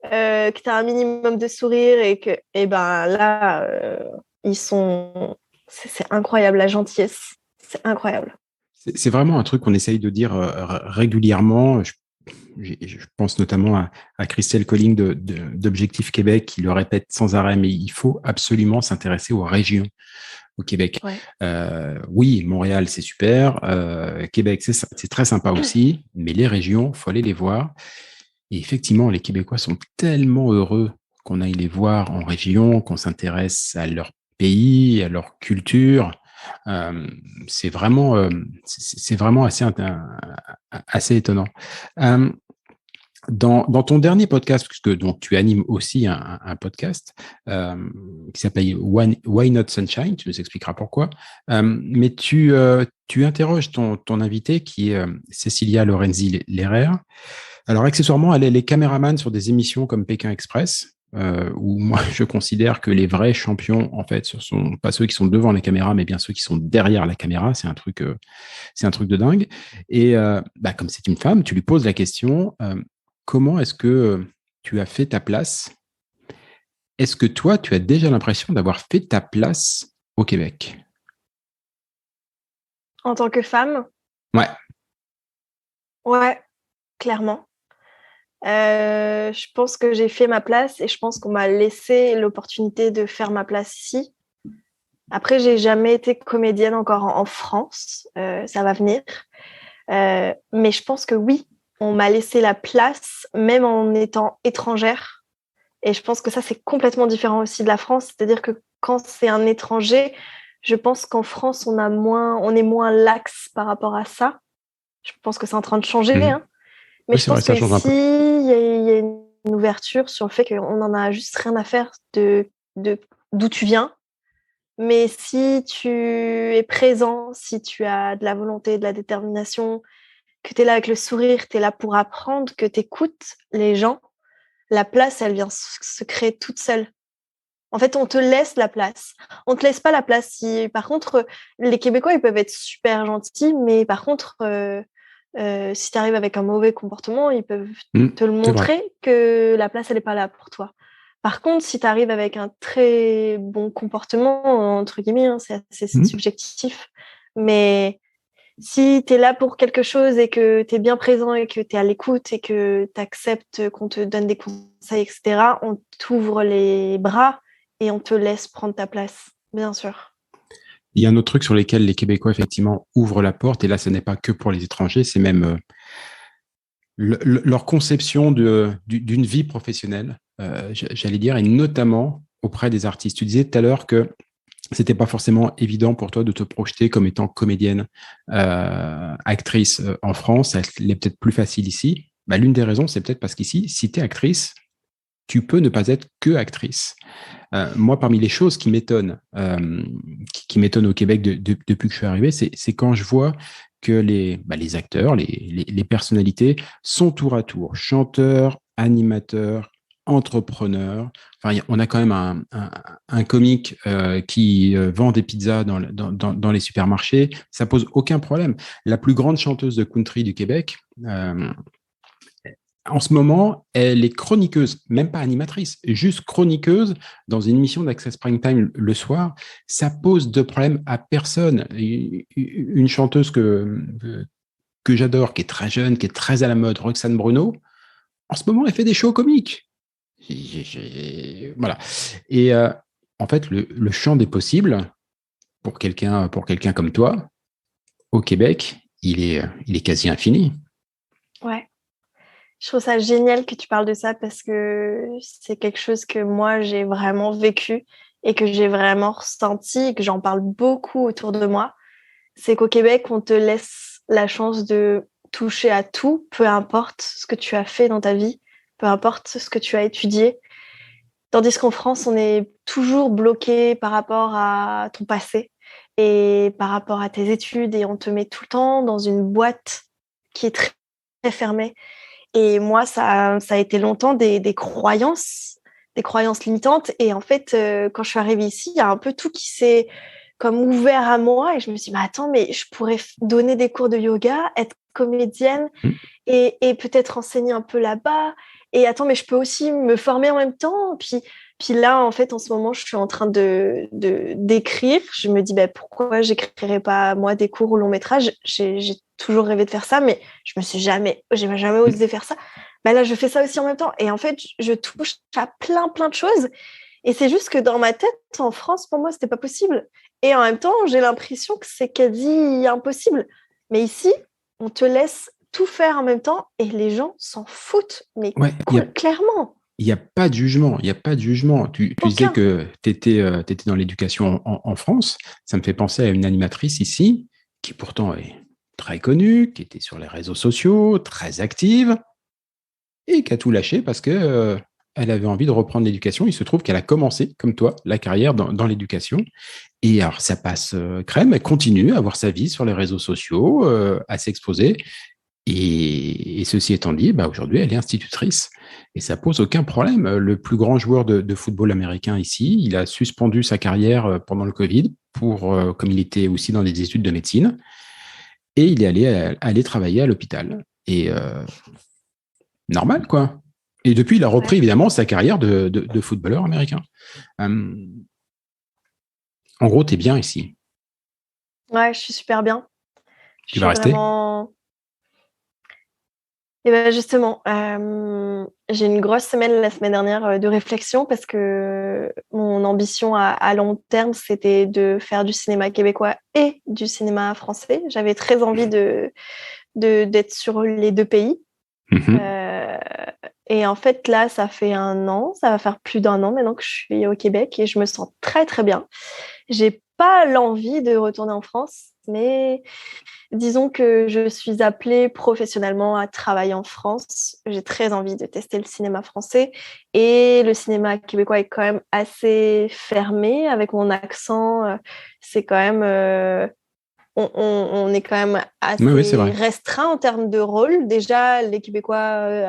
que tu as un minimum de sourire et ben là, c'est incroyable, la gentillesse. C'est incroyable. C'est vraiment un truc qu'on essaye de dire régulièrement. Je pense notamment à Christelle Colling d'Objectif Québec qui le répète sans arrêt, mais il faut absolument s'intéresser aux régions au Québec. Ouais. Oui, Montréal, c'est super. Québec, c'est très sympa aussi, mais les régions, faut aller les voir. Et effectivement, les Québécois sont tellement heureux qu'on aille les voir en région, qu'on s'intéresse à leur pays, à leur culture. Euh, c'est vraiment assez étonnant. Euh, dans ton dernier podcast, puisque donc tu animes aussi un podcast euh, qui s'appelle Why Not Sunshine, tu nous expliqueras pourquoi, mais tu interroges ton invité qui est Cécilia Lorenzi-Lerrer. Alors accessoirement, elle est caméraman sur des émissions comme Pékin Express, où moi je considère que les vrais champions, en fait, ce sont pas ceux qui sont devant les caméras, mais bien ceux qui sont derrière la caméra. C'est un truc de dingue. Et comme c'est une femme, tu lui poses la question comment est-ce que tu as fait ta place? Est-ce que toi, tu as déjà l'impression d'avoir fait ta place au Québec? En tant que femme, Ouais. ouais, clairement. Je pense que j'ai fait ma place et je pense qu'on m'a laissé l'opportunité de faire ma place ici. Après, j'ai jamais été comédienne encore en France, ça va venir. Mais je pense que oui, on m'a laissé la place, même en étant étrangère. Et je pense que ça, c'est complètement différent aussi de la France. C'est-à-dire que quand c'est un étranger, je pense qu'en France, on est moins lax par rapport à ça. Je pense que c'est en train de changer, Mhm. hein. Mais Oui, je c'est vrai, pense ça que change un si peu. il y a une ouverture sur le fait qu'on en a juste rien à faire de d'où tu viens, mais si tu es présent, si tu as de la volonté, de la détermination, que tu es là avec le sourire, tu es là pour apprendre, que tu écoutes les gens, la place, elle vient se créer toute seule. En fait, on te laisse la place. On te laisse pas la place. Par contre, les Québécois, ils peuvent être super gentils, mais par contre, si tu arrives avec un mauvais comportement, ils peuvent te le C'est vrai. montrer que la place, elle n'est pas là pour toi. Par contre, si tu arrives avec un très bon comportement, entre guillemets, hein, c'est assez Mhm. subjectif, mais si tu es là pour quelque chose et que tu es bien présent et que tu es à l'écoute et que tu acceptes qu'on te donne des conseils, etc., on t'ouvre les bras et on te laisse prendre ta place, bien sûr. Il y a un autre truc sur lequel les Québécois, effectivement, ouvrent la porte, et là, ce n'est pas que pour les étrangers, c'est même leur conception d'une vie professionnelle, j'allais dire, et notamment auprès des artistes. Tu disais tout à l'heure que c'était pas forcément évident pour toi de te projeter comme étant comédienne, actrice en France. Ça l'est peut-être plus facile ici. Bah, l'une des raisons, c'est peut-être parce qu'ici, si tu es actrice, tu peux ne pas être que actrice. Moi, parmi les choses qui m'étonnent, qui m'étonnent au Québec depuis que je suis arrivé, c'est quand je vois que les acteurs, les personnalités sont tour à tour chanteurs, animateurs, entrepreneurs. Enfin, on a quand même un comique qui vend des pizzas dans les supermarchés. Ça pose aucun problème. La plus grande chanteuse de country du Québec, En ce moment, elle est chroniqueuse, même pas animatrice, juste chroniqueuse dans une émission d'Access Prime Time le soir. Ça pose de problème à personne. Une chanteuse que j'adore, qui est très jeune, qui est très à la mode, Roxane Bruno, en ce moment, elle fait des shows comiques. Voilà. Et en fait, le champ des possibles, pour quelqu'un comme toi, au Québec, il est quasi infini. Ouais. Je trouve ça génial que tu parles de ça parce que c'est quelque chose que moi, j'ai vraiment vécu et que j'ai vraiment ressenti et que j'en parle beaucoup autour de moi. C'est qu'au Québec, on te laisse la chance de toucher à tout, peu importe ce que tu as fait dans ta vie, peu importe ce que tu as étudié. Tandis qu'en France, on est toujours bloqué par rapport à ton passé et par rapport à tes études et on te met tout le temps dans une boîte qui est très, très fermée. Et moi, ça a été longtemps des croyances limitantes. Et en fait, quand je suis arrivée ici, il y a un peu tout qui s'est comme ouvert à moi. Et je me suis dit, mais attends, mais je pourrais donner des cours de yoga, être comédienne et peut-être enseigner un peu là-bas. Et attends, mais je peux aussi me former en même temps. Puis là, en fait, en ce moment, je suis en train d'écrire. Je me dis, bah, pourquoi j'écrirais pas, moi, des cours au long métrage? J'ai toujours rêvé de faire ça, mais j'ai jamais osé faire ça. Bah là, je fais ça aussi en même temps. Et en fait, je touche à plein de choses. Et c'est juste que dans ma tête, en France, pour moi, c'était pas possible. Et en même temps, j'ai l'impression que c'est quasi impossible. Mais ici, on te laisse tout faire en même temps et les gens s'en foutent, mais Ouais, clairement. il n'y a pas de jugement. Il n'y a pas de jugement. Tu disais Aucun. que tu étais, dans l'éducation en France. Ça me fait penser à une animatrice ici, qui pourtant est très connue, qui était sur les réseaux sociaux, très active, et qui a tout lâché parce que elle avait envie de reprendre l'éducation. Il se trouve qu'elle a commencé, comme toi, la carrière dans l'éducation. Et alors, ça passe crème. Elle continue à avoir sa vie sur les réseaux sociaux, à s'exposer. Et ceci étant dit, bah aujourd'hui, elle est institutrice et ça pose aucun problème. Le plus grand joueur de football américain ici, il a suspendu sa carrière pendant le Covid comme il était aussi dans des études de médecine, et il est allé travailler à l'hôpital. Et normal, quoi. Et depuis, il a repris Ouais. évidemment sa carrière de footballeur américain. Euh, en gros, tu es bien ici. Ouais, je suis super bien. Je Tu vas suis rester? vraiment. Et ben justement, j'ai une grosse semaine la semaine dernière de réflexion parce que mon ambition à long terme, c'était de faire du cinéma québécois et du cinéma français. J'avais très envie d'être sur les deux pays. Mhm. Euh, et en fait, là, ça fait un an, ça va faire plus d'un an maintenant que je suis au Québec et je me sens très, très bien. J'ai pas l'envie de retourner en France, mais disons que je suis appelée professionnellement à travailler en France. J'ai très envie de tester le cinéma français et le cinéma québécois est quand même assez fermé avec mon accent. C'est quand même, on est quand même Oui, oui, c'est assez vrai. restreint en termes de rôle. Déjà, les Québécois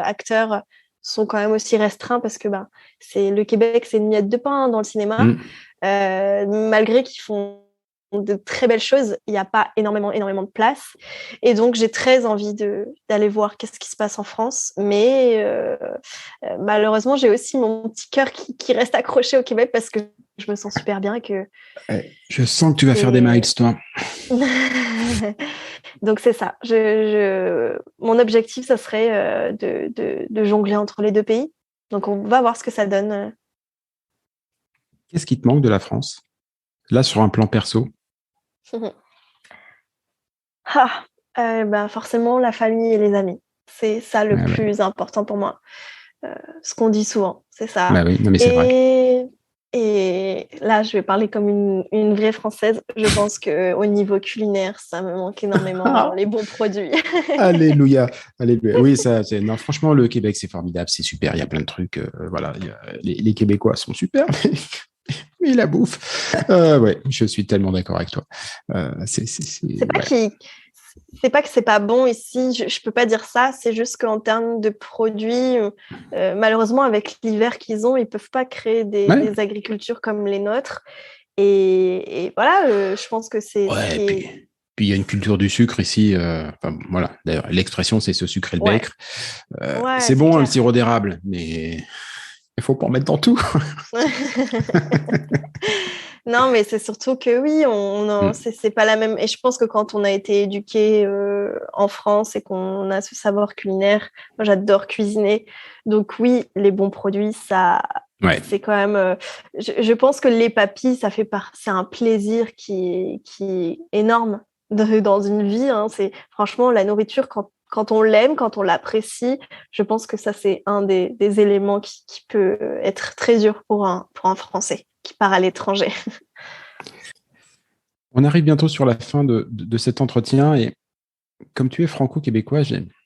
acteurs sont quand même aussi restreints parce que ben, c'est le Québec, c'est une miette de pain dans le cinéma. Mm. Malgré qu'ils font de très belles choses, il n'y a pas énormément de place. Et donc, j'ai très envie d'aller voir qu'est-ce qui se passe en France. Mais malheureusement, j'ai aussi mon petit cœur qui reste accroché au Québec parce que je me sens super bien et que Je sens que tu vas faire des miles, c'est... toi. Donc, c'est ça. Mon objectif, ça serait de jongler entre les deux pays. Donc, on va voir ce que ça donne. Qu'est-ce qui te manque de la France? Là, sur un plan perso. Ah, ben forcément, la famille et les amis. C'est ça le Ouais, ouais. plus important pour moi. Ce qu'on dit souvent, c'est ça. Bah oui, non, mais c'est vrai. Et, et là, je vais parler comme une vraie Française. Je pense qu'au niveau culinaire, ça me manque énormément les bons produits. Alléluia. Alléluia. Oui, non, franchement, le Québec, c'est formidable, c'est super. Il y a plein de trucs. Voilà, les Québécois sont super, mais la bouffe. Ouais, je suis tellement d'accord avec toi. C'est pas Ouais. c'est pas que c'est pas bon ici, je peux pas dire ça, c'est juste qu'en termes de produits, malheureusement, avec l'hiver qu'ils ont, ils peuvent pas créer Ouais. des agricultures comme les nôtres. Et voilà, je pense que c'est ce Ouais, qui et est. Puis il y a une culture du sucre ici. Voilà. D'ailleurs, l'expression, c'est se sucrer le bec. Ouais, C'est c'est bon, le clair. sirop d'érable, mais il faut pas en mettre dans tout. Non, mais c'est surtout que oui, c'est pas la même. Et je pense que quand on a été éduqué en France et qu'on a ce savoir culinaire, moi j'adore cuisiner. Donc oui, les bons produits, ça, Ouais. c'est quand même. Je pense que les papilles, c'est un plaisir qui est énorme dans une vie. Hein. C'est franchement la nourriture quand on l'aime, quand on l'apprécie. Je pense que ça c'est un des éléments qui peut être très dur pour un Français qui part à l'étranger. On arrive bientôt sur la fin de cet entretien et comme tu es franco-québécois,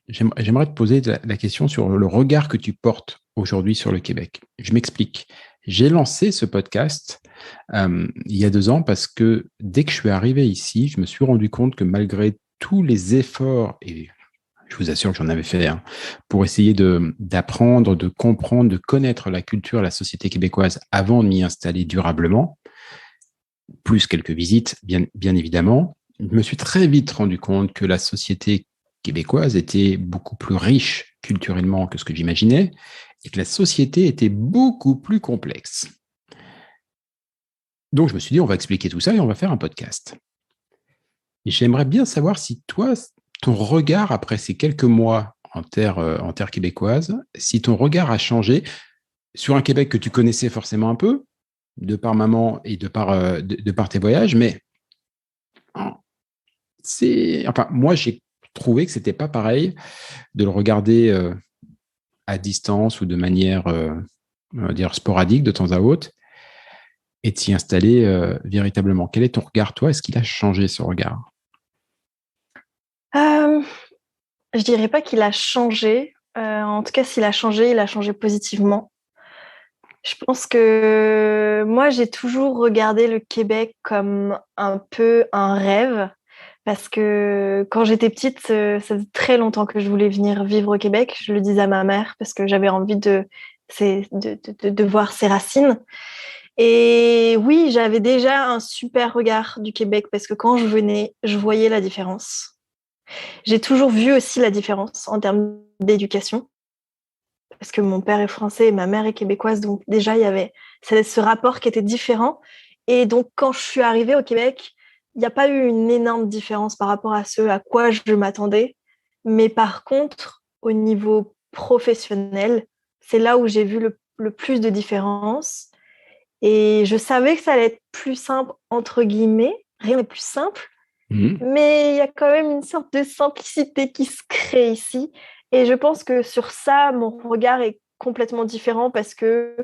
j'aimerais te poser la question sur le regard que tu portes aujourd'hui sur le Québec. Je m'explique. J'ai lancé ce podcast il y a 2 ans parce que dès que je suis arrivé ici, je me suis rendu compte que malgré tous les efforts, et je vous assure que j'en avais fait, pour essayer d'apprendre, de comprendre, de connaître la culture, la société québécoise avant de m'y installer durablement, plus quelques visites, bien évidemment, je me suis très vite rendu compte que la société québécoise était beaucoup plus riche culturellement que ce que j'imaginais et que la société était beaucoup plus complexe. Donc, je me suis dit, on va expliquer tout ça et on va faire un podcast. Et j'aimerais bien savoir si toi, ton regard après ces quelques mois en terre québécoise, si ton regard a changé sur un Québec que tu connaissais forcément un peu, de par maman et de par tes voyages, mais moi, j'ai trouvé que c'était pas pareil de le regarder à distance ou de manière, on va dire, sporadique de temps à autre et de s'y installer véritablement. Quel est ton regard, toi? Est-ce qu'il a changé ce regard? Euh, je dirais pas qu'il a changé. En tout cas, s'il a changé, il a changé positivement. Je pense que moi, j'ai toujours regardé le Québec comme un peu un rêve. Parce que quand j'étais petite, ça faisait très longtemps que je voulais venir vivre au Québec. Je le disais à ma mère parce que j'avais envie de voir ses racines. Et oui, j'avais déjà un super regard du Québec parce que quand je venais, je voyais la différence. J'ai toujours vu aussi la différence en termes d'éducation parce que mon père est français et ma mère est québécoise. Donc déjà, il y avait ce rapport qui était différent. Et donc, quand je suis arrivée au Québec, il n'y a pas eu une énorme différence par rapport à ce à quoi je m'attendais. Mais par contre, au niveau professionnel, c'est là où j'ai vu le plus de différence. Et je savais que ça allait être plus simple, entre guillemets. Rien n'est plus simple. Mais il y a quand même une sorte de simplicité qui se crée ici. Et je pense que sur ça, mon regard est complètement différent parce que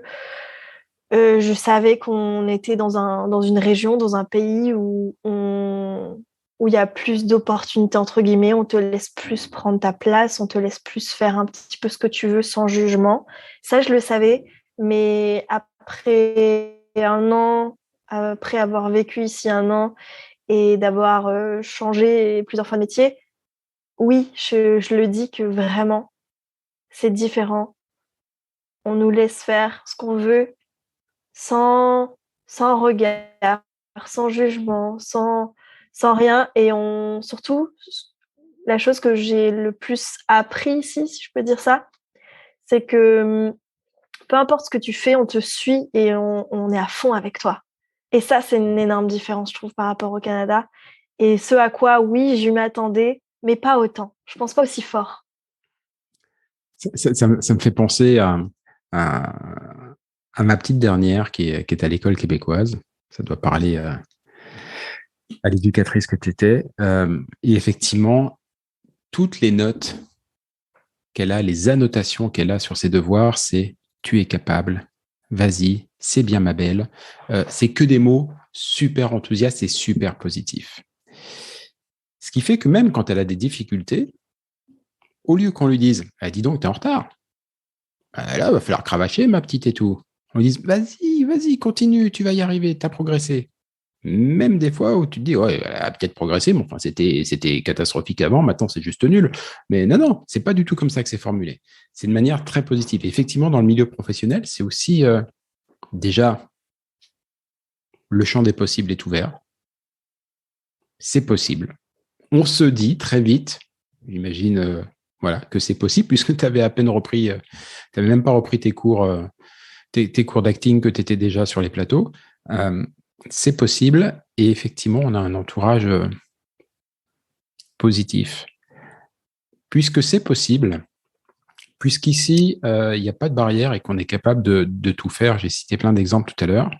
je savais qu'on était dans une région, dans un pays où il y a plus d'opportunités, entre guillemets. On te laisse plus prendre ta place, on te laisse plus faire un petit peu ce que tu veux sans jugement. Ça, je le savais. Mais après un an, après avoir vécu ici un an, et d'avoir changé plusieurs fois de métier, oui, je le dis que vraiment, c'est différent. On nous laisse faire ce qu'on veut sans regard, sans jugement, sans rien. Et surtout, la chose que j'ai le plus appris ici, si je peux dire ça, c'est que peu importe ce que tu fais, on te suit et on est à fond avec toi. Et ça, c'est une énorme différence, je trouve, par rapport au Canada. Et ce à quoi, oui, je m'attendais, mais pas autant. Je pense pas aussi fort. Ça me fait penser à, à ma petite dernière qui est à l'école québécoise. Ça doit parler à l'éducatrice que tu étais. Et effectivement, toutes les notes qu'elle a, les annotations qu'elle a sur ses devoirs, c'est tu es capable, vas-y, c'est bien ma belle. C'est que des mots super enthousiastes et super positifs. Ce qui fait que même quand elle a des difficultés, au lieu qu'on lui dise ah, dis donc, t'es en retard, là, va falloir cravacher, ma petite et tout. On lui dise vas-y, continue, tu vas y arriver, t'as progressé. Même des fois où tu te dis, ouais, elle a peut-être progressé, mais enfin, c'était catastrophique avant, maintenant c'est juste nul. Mais non, c'est pas du tout comme ça que c'est formulé. C'est de manière très positive. Et effectivement, dans le milieu professionnel, c'est aussi déjà le champ des possibles est ouvert. C'est possible. on se dit très vite, j'imagine voilà, que c'est possible, puisque tu avais à peine repris, tu n'avais même pas repris tes cours d'acting, que tu étais déjà sur les plateaux. C'est possible, et effectivement, on a un entourage positif. Puisque c'est possible, puisqu'ici, il n'y a pas de barrière et qu'on est capable de tout faire, j'ai cité plein d'exemples tout à l'heure.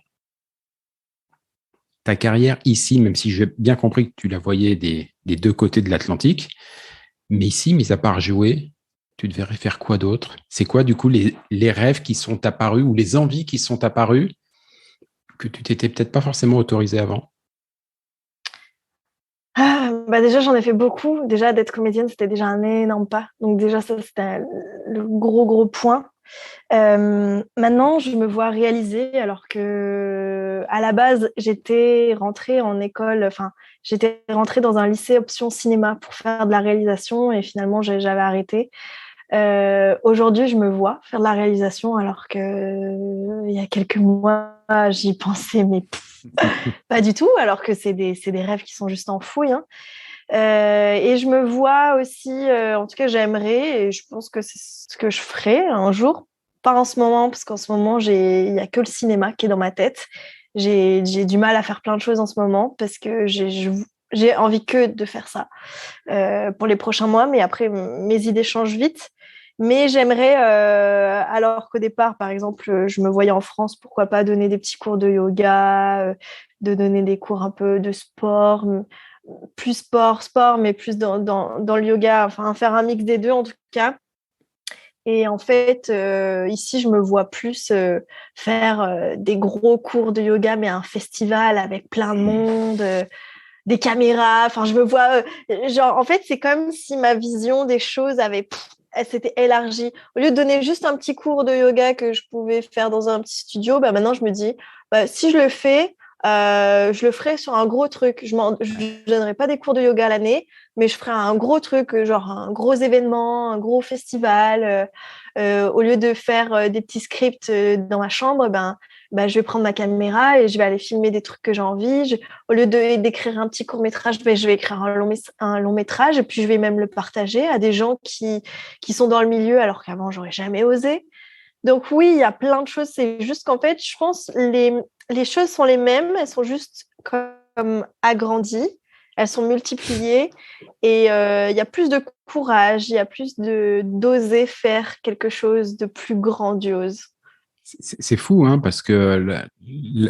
Ta carrière ici, même si j'ai bien compris que tu la voyais des deux côtés de l'Atlantique, mais ici, mis à part jouer, tu devrais faire quoi d'autre? C'est quoi, du coup, les rêves qui sont apparus ou les envies qui sont apparues que tu t'étais peut-être pas forcément autorisé avant? Déjà, j'en ai fait beaucoup. Déjà, d'être comédienne, c'était déjà un énorme pas. Donc déjà, ça, c'était le gros point. Maintenant, je me vois réaliser alors que à la base, j'étais rentrée en école, enfin, j'étais rentrée dans un lycée option cinéma pour faire de la réalisation et finalement, j'avais arrêté. Aujourd'hui, je me vois faire de la réalisation alors que il y a quelques mois, j'y pensais, mais pas du tout, alors que c'est des rêves qui sont juste enfouis, hein. Et je me vois aussi, en tout cas, j'aimerais, et je pense que c'est ce que je ferai un jour, pas en ce moment, parce qu'en ce moment, il n'y a que le cinéma qui est dans ma tête. J'ai du mal à faire plein de choses en ce moment parce que j'ai envie que de faire ça pour les prochains mois, mais après, mes idées changent vite. Mais j'aimerais, alors qu'au départ, par exemple, je me voyais en France, pourquoi pas donner des petits cours de yoga, de donner des cours un peu de sport, plus sport, mais plus dans le yoga, enfin faire un mix des deux en tout cas. Et en fait, ici, je me vois plus faire des gros cours de yoga, mais un festival avec plein de monde, des caméras. Enfin, je me vois, genre, en fait, c'est comme si ma vision des choses elle s'était élargie. Au lieu de donner juste un petit cours de yoga que je pouvais faire dans un petit studio, bah, maintenant, je me dis, bah, si je le fais, je le ferai sur un gros truc. Je ne donnerai pas des cours de yoga à l'année, mais je ferai un gros truc, genre un gros événement, un gros festival. Au lieu de faire des petits scripts dans ma chambre, je vais prendre ma caméra et je vais aller filmer des trucs que j'ai envie. Au lieu d'écrire un petit court-métrage, je vais écrire un long métrage et puis je vais même le partager à des gens qui sont dans le milieu alors qu'avant, j'aurais jamais osé. Donc oui, il y a plein de choses. C'est juste qu'en fait, je pense les choses sont les mêmes, elles sont juste comme agrandies, elles sont multipliées et il y a plus de courage, il y a plus d'oser faire quelque chose de plus grandiose. C'est fou, hein, parce que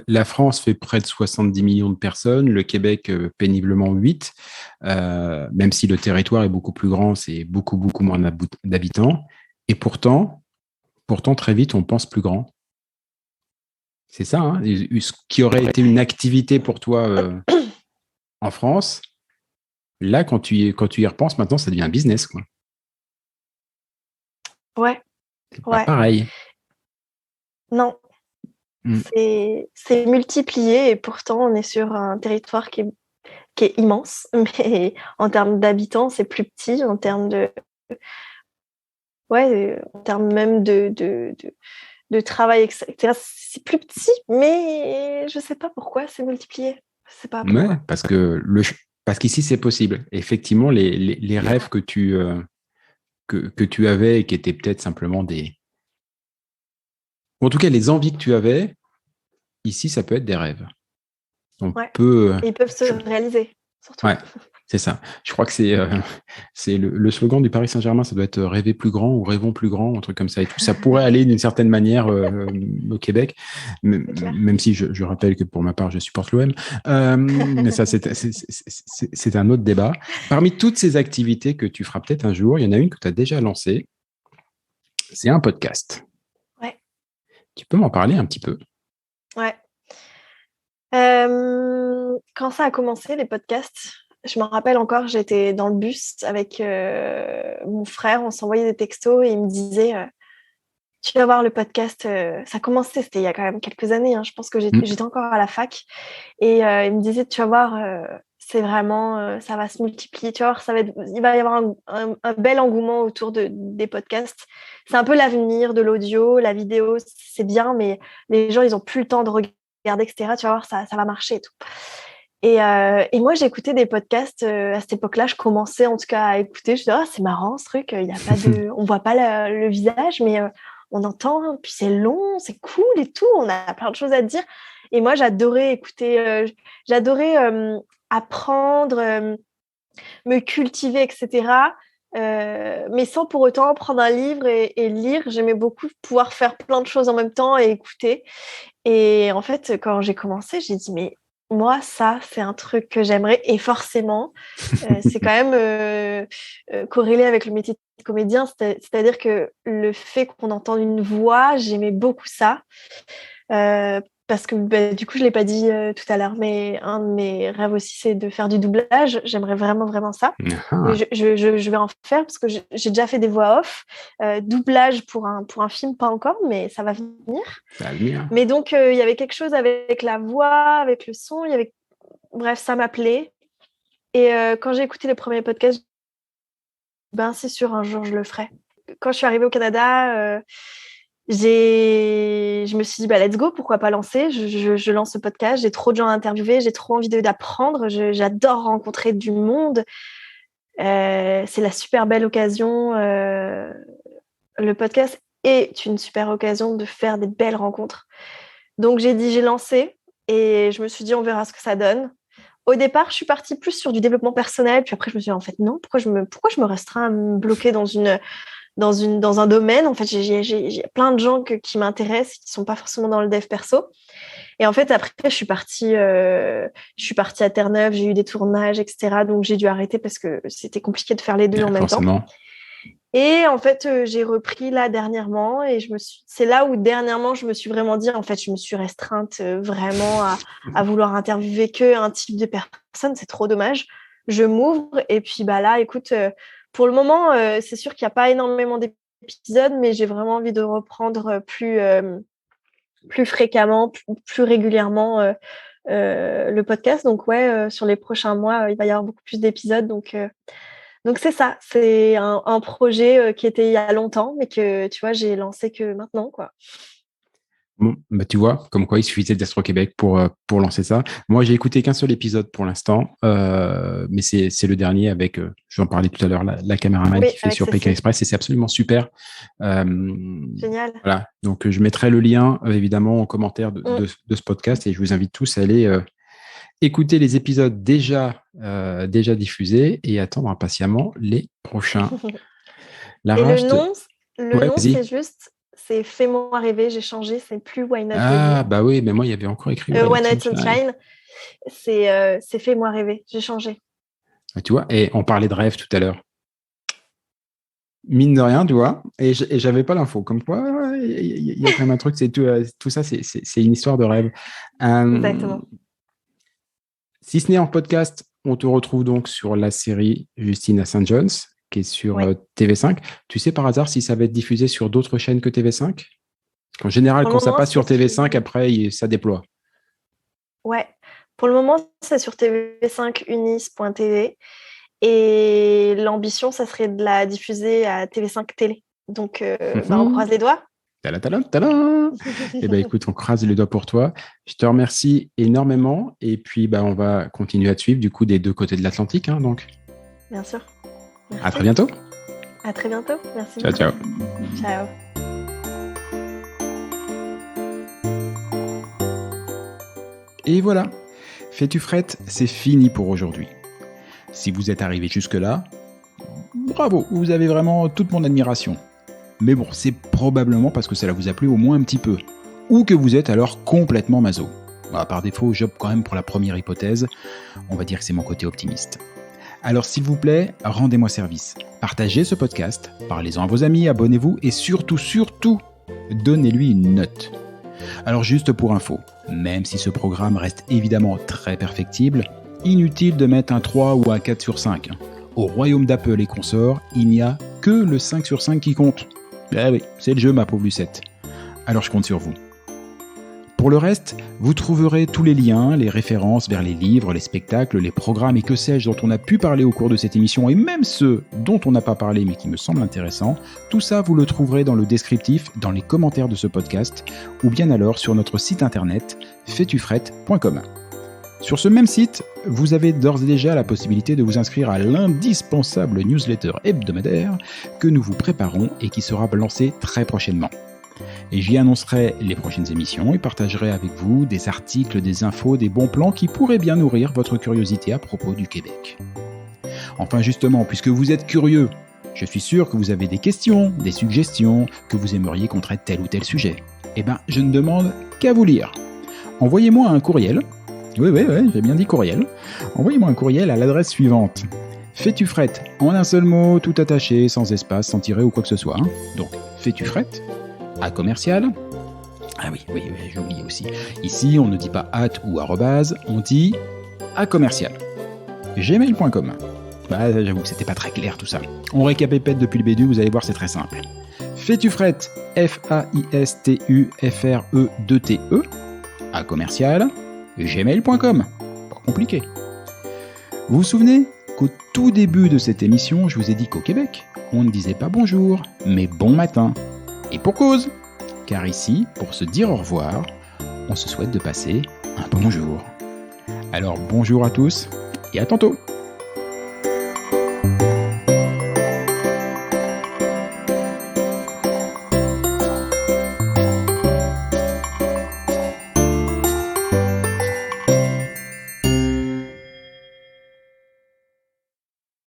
la France fait près de 70 millions de personnes, le Québec péniblement 8, même si le territoire est beaucoup plus grand, c'est beaucoup moins d'habitants. Et pourtant, très vite, on pense plus grand. C'est ça, hein, ce qui aurait été une activité pour toi en France, là, quand tu y repenses, maintenant, ça devient un business, quoi. Ouais, C'est pas ouais. pareil. Non, Mm. c'est multiplié et pourtant on est sur un territoire qui est immense, mais en termes d'habitants, c'est plus petit, en termes en termes même de travail, etc. C'est plus petit, mais je sais pas pourquoi c'est multiplié. Je sais pas Ouais, pourquoi. parce qu'ici, c'est possible. Effectivement, les rêves que tu avais et qui étaient peut-être simplement ou en tout cas, les envies que tu avais, ici, ça peut être des rêves. On Ouais. peut. Et ils peuvent se réaliser, surtout. Ouais, c'est ça. Je crois que c'est le slogan du Paris Saint-Germain, ça doit être rêver plus grand ou rêvons plus grand, un truc comme ça et tout. Ça pourrait aller d'une certaine manière au Québec, même si je rappelle que pour ma part, je supporte l'OM. Mais ça, c'est un autre débat. Parmi toutes ces activités que tu feras peut-être un jour, il y en a une que tu as déjà lancée, c'est un podcast. Ouais, Tu peux m'en parler un petit peu? ouais. Quand ça a commencé, les podcasts, je me rappelle encore, j'étais dans le bus avec mon frère, on s'envoyait des textos et il me disait tu vas voir le podcast, ça commençait, c'était il y a quand même quelques années, hein, je pense que Mm. j'étais encore à la fac et il me disait tu vas voir, c'est vraiment, ça va se multiplier, tu vas voir, il va y avoir un bel engouement autour des podcasts. C'est un peu l'avenir de l'audio, la vidéo, c'est bien, mais les gens, ils n'ont plus le temps de regarder, etc. Tu vas voir, ça va marcher et tout. Et moi, j'écoutais des podcasts à cette époque-là. Je commençais en tout cas à écouter. Je disais, oh, c'est marrant ce truc. Il y a pas on voit pas le visage, mais on entend. Puis c'est long, c'est cool et tout. On a plein de choses à dire. Et moi, j'adorais écouter. J'adorais apprendre, me cultiver, etc. Mais sans pour autant prendre un livre et lire. J'aimais beaucoup pouvoir faire plein de choses en même temps et écouter. Et en fait, quand j'ai commencé, j'ai dit, mais moi, ça, c'est un truc que j'aimerais. Et forcément, c'est quand même corrélé avec le métier de comédien. C'est-à-dire que le fait qu'on entende une voix, j'aimais beaucoup ça. Parce que du coup, je ne l'ai pas dit tout à l'heure, mais un de mes rêves aussi, c'est de faire du doublage. J'aimerais vraiment, vraiment ça. Mais je vais en faire parce que j'ai déjà fait des voix off. Doublage pour un film, pas encore, mais ça va venir. Ça va venir. Mais donc, il y avait quelque chose avec la voix, avec le son. Bref, ça m'appelait. Et quand j'ai écouté les premiers podcasts, c'est sûr, un jour, je le ferai. Quand je suis arrivée au Canada... je me suis dit, let's go, pourquoi pas lancer. Je lance ce podcast, j'ai trop de gens à interviewer, j'ai trop envie d'apprendre, j'adore rencontrer du monde. C'est la super belle occasion. Le podcast est une super occasion de faire des belles rencontres. Donc j'ai lancé et je me suis dit, on verra ce que ça donne. Au départ, je suis partie plus sur du développement personnel, puis après je me suis dit, en fait, non, pourquoi je me restreins à me bloquer dans un domaine. En fait, j'ai plein de gens qui m'intéressent, qui sont pas forcément dans le dev perso. Et en fait, après, je suis partie à Terre-Neuve, j'ai eu des tournages, etc. Donc, j'ai dû arrêter parce que c'était compliqué de faire les deux en même temps. Et en fait, j'ai repris là dernièrement et c'est là où dernièrement, je me suis vraiment dit, en fait, je me suis restreinte vraiment à vouloir interviewer qu'un type de personne. C'est trop dommage. Je m'ouvre et puis là, écoute... pour le moment, c'est sûr qu'il n'y a pas énormément d'épisodes, mais j'ai vraiment envie de reprendre plus fréquemment, plus régulièrement le podcast. Donc, sur les prochains mois, il va y avoir beaucoup plus d'épisodes. Donc c'est ça. C'est un projet qui était il y a longtemps, mais que, tu vois, j'ai lancé que maintenant, quoi. Bon, tu vois, comme quoi il suffisait d'être au Québec pour lancer ça. Moi, j'ai écouté qu'un seul épisode pour l'instant, mais c'est le dernier avec, je vais en parler tout à l'heure, la caméraman qui fait sur Pékin Express, et c'est absolument super. Génial. Voilà, donc je mettrai le lien, évidemment, en commentaire de ce podcast, et je vous invite tous à aller écouter les épisodes déjà diffusés et attendre impatiemment les prochains. Lara, et le nom, c'est juste... C'est Fais-moi rêver, j'ai changé, c'est plus Why Not Ah, bah oui, mais moi, il y avait encore écrit Why Not Sunshine. C'est Fais-moi rêver, j'ai changé. Tu vois, et on parlait de rêve tout à l'heure. Mine de rien, tu vois, et j'avais pas l'info. Comme quoi, il y a quand même un truc, c'est tout ça, c'est une histoire de rêve. Exactement. Si ce n'est en podcast, on te retrouve donc sur la série Justine à St. John's, qui est sur TV5. Tu sais par hasard si ça va être diffusé sur d'autres chaînes que TV5 ? En général, quand ça passe sur TV5, après, ça déploie. Ouais. Pour le moment, c'est sur TV5 unis.tv. Et l'ambition, ça serait de la diffuser à TV5 Télé. Donc, on croise les doigts. Tadam. Eh bien, écoute, on croise les doigts pour toi. Je te remercie énormément. Et puis, on va continuer à te suivre, du coup, des deux côtés de l'Atlantique. Donc. Bien sûr. Merci. À très bientôt. À très bientôt. Merci. Ciao. Ciao. Et voilà. Fais-tu frette, c'est fini pour aujourd'hui. Si vous êtes arrivé jusque-là, bravo, vous avez vraiment toute mon admiration. Mais bon, c'est probablement parce que cela vous a plu au moins un petit peu. Ou que vous êtes alors complètement maso. Par défaut, j'opte quand même pour la première hypothèse. On va dire que c'est mon côté optimiste. Alors s'il vous plaît, rendez-moi service. Partagez ce podcast, parlez-en à vos amis, abonnez-vous et surtout, donnez-lui une note. Alors juste pour info, même si ce programme reste évidemment très perfectible, inutile de mettre un 3 ou un 4 sur 5. Au royaume d'Apple et consorts, il n'y a que le 5 sur 5 qui compte. Eh oui, c'est le jeu ma pauvre Lucette. Alors je compte sur vous. Pour le reste, vous trouverez tous les liens, les références vers les livres, les spectacles, les programmes et que sais-je dont on a pu parler au cours de cette émission et même ceux dont on n'a pas parlé mais qui me semblent intéressants. Tout ça, vous le trouverez dans le descriptif, dans les commentaires de ce podcast ou bien alors sur notre site internet faitufrette.com. Sur ce même site, vous avez d'ores et déjà la possibilité de vous inscrire à l'indispensable newsletter hebdomadaire que nous vous préparons et qui sera lancé très prochainement. Et j'y annoncerai les prochaines émissions et partagerai avec vous des articles, des infos, des bons plans qui pourraient bien nourrir votre curiosité à propos du Québec. Enfin justement, puisque vous êtes curieux, je suis sûr que vous avez des questions, des suggestions, que vous aimeriez qu'on traite tel ou tel sujet. Eh bien, je ne demande qu'à vous lire. Envoyez-moi un courriel. Oui, j'ai bien dit courriel. Envoyez-moi un courriel à l'adresse suivante. Fais-tu-frette, en un seul mot, tout attaché, sans espace, sans tirer ou quoi que ce soit. Donc, fais-tu-frette, à commercial. Ah oui, j'ai oublié aussi. Ici, on ne dit pas at ou arrobase, on dit à commercial. Gmail.com. J'avoue que c'était pas très clair tout ça. On récapépète depuis le début, vous allez voir, c'est très simple. Fais-tu-frette, F-A-I-S-T-U-F-R-E-2-T-E, à commercial, gmail.com. Pas compliqué. Vous vous souvenez qu'au tout début de cette émission, je vous ai dit qu'au Québec, on ne disait pas bonjour, mais bon matin. Et pour cause, car ici, pour se dire au revoir, on se souhaite de passer un bon jour. Alors bonjour à tous et à tantôt.